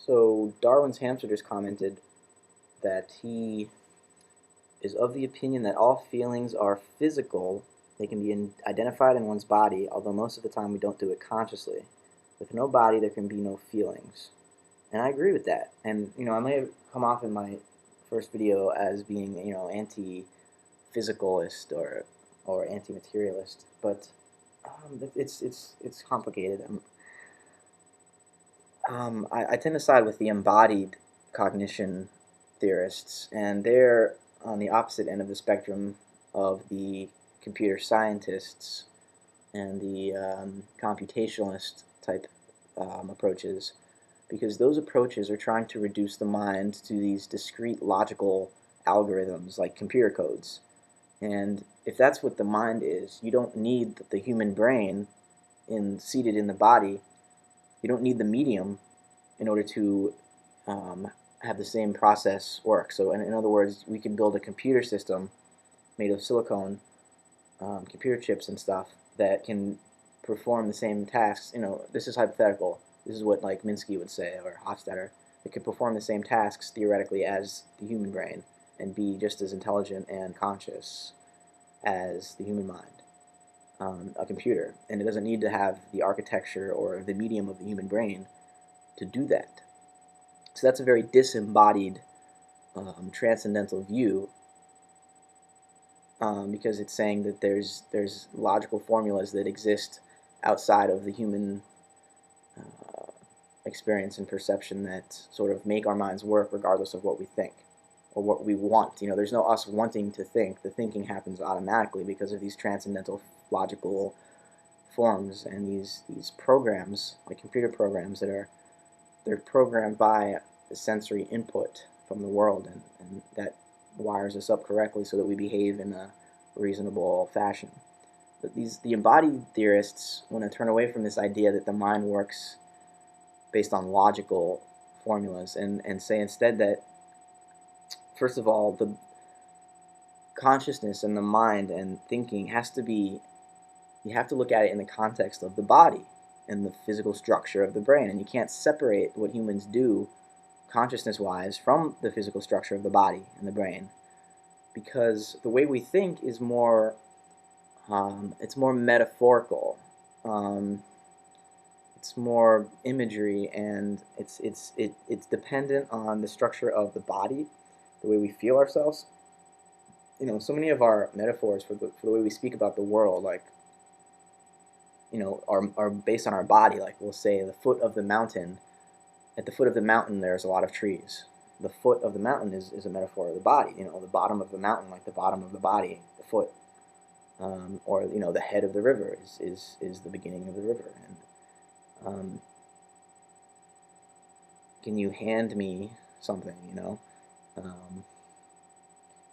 So Darwin's hamster just commented that he is of the opinion that all feelings are physical. They can be identified in one's body, although most of the time we don't do it consciously. With no body, there can be no feelings. And I agree with that. And, I may have come off in my first video as being, anti-physicalist or anti-materialist, but it's complicated. I tend to side with the embodied cognition theorists, and they're on the opposite end of the spectrum of the computer scientists and the computationalist type approaches, because those approaches are trying to reduce the mind to these discrete logical algorithms like computer codes. And if that's what the mind is, you don't need the human brain seated in the body. You don't need the medium in order to have the same process work. So in other words, we can build a computer system made of silicone, computer chips and stuff that can perform the same tasks. This is hypothetical. This is what like Minsky would say or Hofstadter. It could perform the same tasks theoretically as the human brain and be just as intelligent and conscious as the human mind. A computer, and it doesn't need to have the architecture or the medium of the human brain to do that. So that's a very disembodied, transcendental view, because it's saying that there's logical formulas that exist outside of the human experience and perception that sort of make our minds work regardless of what we think or what we want. There's no us wanting to think. The thinking happens automatically because of these transcendental logical forms and these programs, like computer programs, they're programmed by the sensory input from the world, and that wires us up correctly so that we behave in a reasonable fashion. But the embodied theorists want to turn away from this idea that the mind works based on logical formulas and say instead that, first of all, the consciousness and the mind and thinking you have to look at it in the context of the body and the physical structure of the brain. And you can't separate what humans do consciousness-wise from the physical structure of the body and the brain, because the way we think is it's more metaphorical. It's more imagery, and it's dependent on the structure of the body, the way we feel ourselves. So many of our metaphors for the way we speak about the world, like, are based on our body. Like we'll say the foot of the mountain. At the foot of the mountain, there's a lot of trees. The foot of the mountain is a metaphor of the body. The bottom of the mountain, like the bottom of the body, the foot. Or the head of the river is the beginning of the river. And can you hand me something?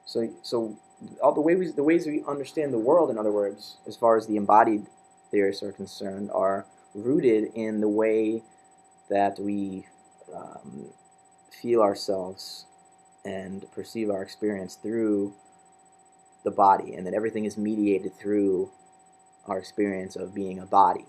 So all the ways we understand the world, in other words, as far as the embodied theorists are concerned, are rooted in the way that we feel ourselves and perceive our experience through the body, and that everything is mediated through our experience of being a body.